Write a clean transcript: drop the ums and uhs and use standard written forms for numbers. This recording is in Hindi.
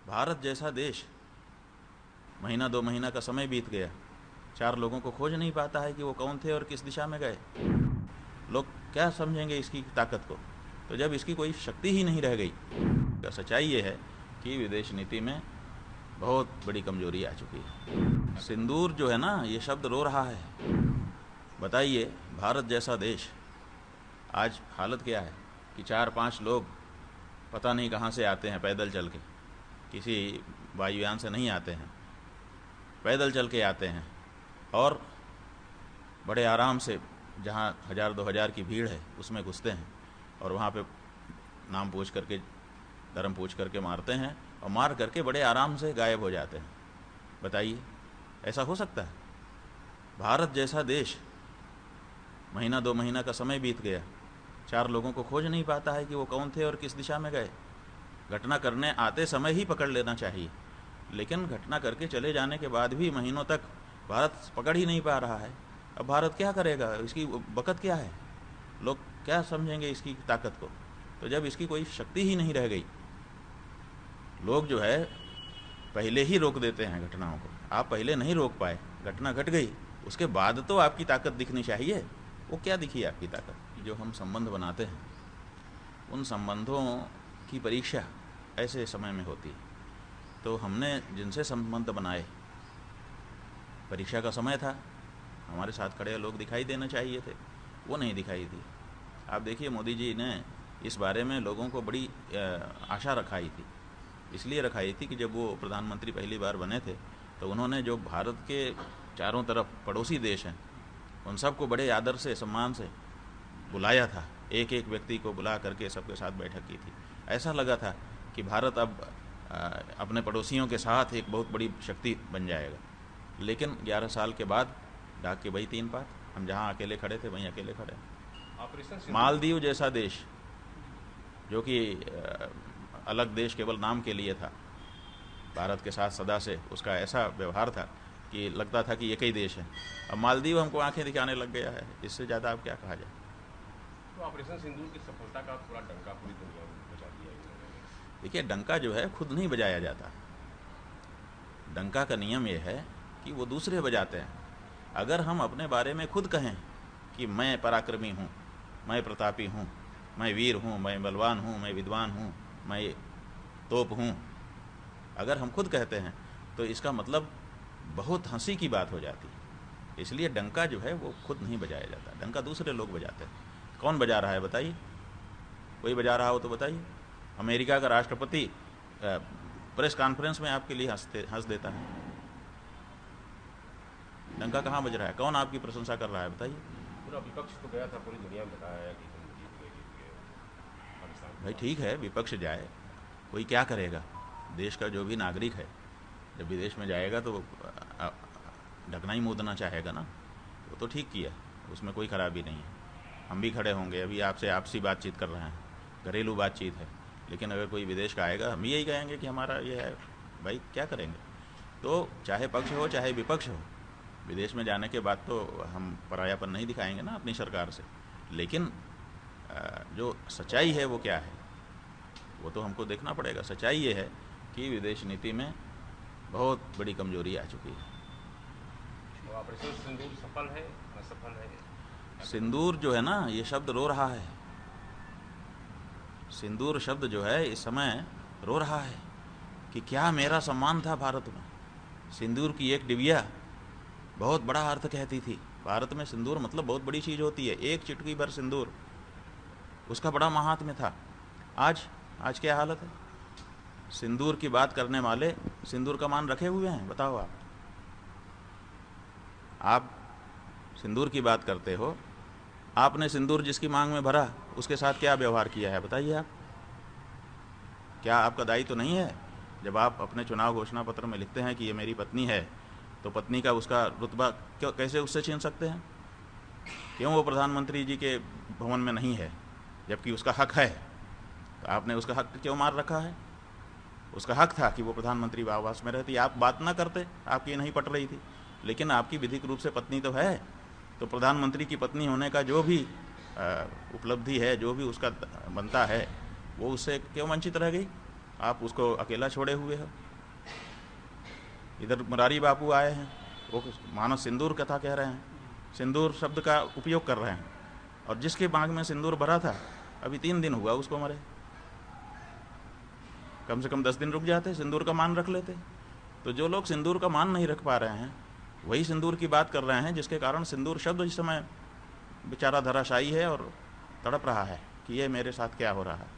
भारत जैसा देश, महीना 2 महीना का समय बीत गया, 4 लोगों को खोज नहीं पाता है कि वो कौन थे और किस दिशा में गए। लोग क्या समझेंगे इसकी ताकत को? तो जब इसकी कोई शक्ति ही नहीं रह गई। सच्चाई ये है कि विदेश नीति में बहुत बड़ी कमजोरी आ चुकी है। सिंदूर जो है ना, ये शब्द रो रहा है। बताइए, भारत जैसा देश, आज हालत क्या है कि 4-5 लोग पता नहीं कहाँ से आते हैं पैदल चल के, किसी वायुयान से नहीं आते हैं, पैदल चल के आते हैं और बड़े आराम से जहाँ 1000-2000 की भीड़ है उसमें घुसते हैं और वहाँ पे नाम पूछ करके, धर्म पूछ करके मारते हैं और मार करके बड़े आराम से गायब हो जाते हैं। बताइए, ऐसा हो सकता है? भारत जैसा देश, महीना 2 महीना का समय बीत गया, 4 लोगों को खोज नहीं पाता है कि वो कौन थे और किस दिशा में गए। घटना करने आते समय ही पकड़ लेना चाहिए, लेकिन घटना करके चले जाने के बाद भी महीनों तक भारत पकड़ ही नहीं पा रहा है। अब भारत क्या करेगा? इसकी बकत क्या है? लोग क्या समझेंगे इसकी ताकत को? तो जब इसकी कोई शक्ति ही नहीं रह गई, लोग जो है पहले ही रोक देते हैं घटनाओं को। आप पहले नहीं रोक पाए, घटना घट गई, उसके बाद तो आपकी ताकत दिखनी चाहिए। वो क्या दिखी आपकी ताकत? जो हम संबंध बनाते हैं, उन संबंधों की परीक्षा ऐसे समय में होती है। तो हमने जिनसे संबंध बनाए, परीक्षा का समय था, हमारे साथ खड़े लोग दिखाई देना चाहिए थे, वो नहीं दिखाई दी। आप देखिए, मोदी जी ने इस बारे में लोगों को बड़ी आशा रखाई थी। इसलिए रखाई थी कि जब वो प्रधानमंत्री पहली बार बने थे तो उन्होंने जो भारत के चारों तरफ पड़ोसी देश हैं उन सबको बड़े आदर से, सम्मान से बुलाया था। एक एक व्यक्ति को बुला करके सबके साथ बैठक की थी। ऐसा लगा था कि भारत अब अपने पड़ोसियों के साथ एक बहुत बड़ी शक्ति बन जाएगा। लेकिन 11 साल के बाद डाक के वही 3 पात, हम जहाँ अकेले खड़े थे वहीं अकेले खड़े। मालदीव जैसा देश, जो कि अलग देश केवल नाम के लिए था, भारत के साथ सदा से उसका ऐसा व्यवहार था कि लगता था कि एक ही देश है। अब मालदीव हमको आंखें दिखाने लग गया है। इससे ज़्यादा अब क्या कहा जाए? तो ऑपरेशन सिंदूर की सफलता का पूरा डंका पूरी दुनिया में बजा दिया है। देखिए, डंका जो है खुद नहीं बजाया जाता। डंका का नियम यह है कि वो दूसरे बजाते हैं। अगर हम अपने बारे में खुद कहें कि मैं पराक्रमी हूँ, मैं प्रतापी हूँ, मैं वीर हूँ, मैं बलवान हूँ, मैं विद्वान हूँ, मैं तोप हूँ, अगर हम खुद कहते हैं तो इसका मतलब बहुत हंसी की बात हो जाती है। इसलिए डंका जो है वो खुद नहीं बजाया जाता, डंका दूसरे लोग बजाते हैं। कौन बजा रहा है बताइए? कोई बजा रहा हो तो बताइए। अमेरिका का राष्ट्रपति प्रेस कॉन्फ्रेंस में आपके लिए हंस देता है। डंका कहाँ बज रहा है? कौन आपकी प्रशंसा कर रहा है बताइए? पूरा विपक्ष तो गया था, पूरी दुनिया में बताया कि हम जीत गए पाकिस्तान। भाई ठीक है, विपक्ष जाए, कोई क्या करेगा? देश का जो भी नागरिक है जब विदेश में जाएगा तो ढकना ही मुदना चाहेगा ना। वो तो ठीक किया, उसमें कोई खराबी नहीं है। हम भी खड़े होंगे, अभी आपसे आपसी बातचीत कर रहे हैं, घरेलू बातचीत है, लेकिन अगर कोई विदेश का आएगा हम यही कहेंगे कि हमारा ये है। भाई क्या करेंगे? तो चाहे पक्ष हो चाहे विपक्ष हो, विदेश में जाने के बाद तो हम परायापन नहीं दिखाएंगे ना अपनी सरकार से। लेकिन जो सच्चाई है वो क्या है, वो तो हमको देखना पड़ेगा। सच्चाई ये है कि विदेश नीति में बहुत बड़ी कमजोरी आ चुकी है। तो ऑपरेशन सिंदूर सफल है, असफल है? सिंदूर जो है ना, ये शब्द रो रहा है। सिंदूर शब्द जो है इस समय रो रहा है कि क्या मेरा सम्मान था भारत में। सिंदूर की एक डिबिया बहुत बड़ा अर्थ कहती थी। भारत में सिंदूर मतलब बहुत बड़ी चीज़ होती है। एक चुटकी भर सिंदूर, उसका बड़ा महात्म्य था। आज क्या हालत है? सिंदूर की बात करने वाले सिंदूर का मान रखे हुए हैं? बताओ आप सिंदूर की बात करते हो, आपने सिंदूर जिसकी मांग में भरा उसके साथ क्या व्यवहार किया है बताइए आप? क्या आपका दायित्व तो नहीं है? जब आप अपने चुनाव घोषणा पत्र में लिखते हैं कि ये मेरी पत्नी है, तो पत्नी का उसका रुतबा कैसे उससे छीन सकते हैं? क्यों वो प्रधानमंत्री जी के भवन में नहीं है जबकि उसका हक है? तो आपने उसका हक क्यों मार रखा है? उसका हक था कि वो प्रधानमंत्री आवास में रहती। आप बात ना करते, आपकी नहीं पट रही थी, लेकिन आपकी विधिक रूप से पत्नी तो है। तो प्रधानमंत्री की पत्नी होने का जो भी उपलब्धि है, जो भी उसका बनता है, वो उससे क्यों वंचित रह गई? आप उसको अकेला छोड़े हुए हो। इधर मुरारी बापू आए हैं, वो मानो सिंदूर कथा कह रहे हैं, सिंदूर शब्द का उपयोग कर रहे हैं, और जिसके बाग में सिंदूर भरा था अभी 3 दिन हुआ उसको मरे। कम से कम 10 दिन रुक जाते, सिंदूर का मान रख लेते। तो जो लोग सिंदूर का मान नहीं रख पा रहे हैं वही सिंदूर की बात कर रहे हैं, जिसके कारण सिंदूर शब्द इस समय बेचारा धराशायी है और तड़प रहा है कि ये मेरे साथ क्या हो रहा है।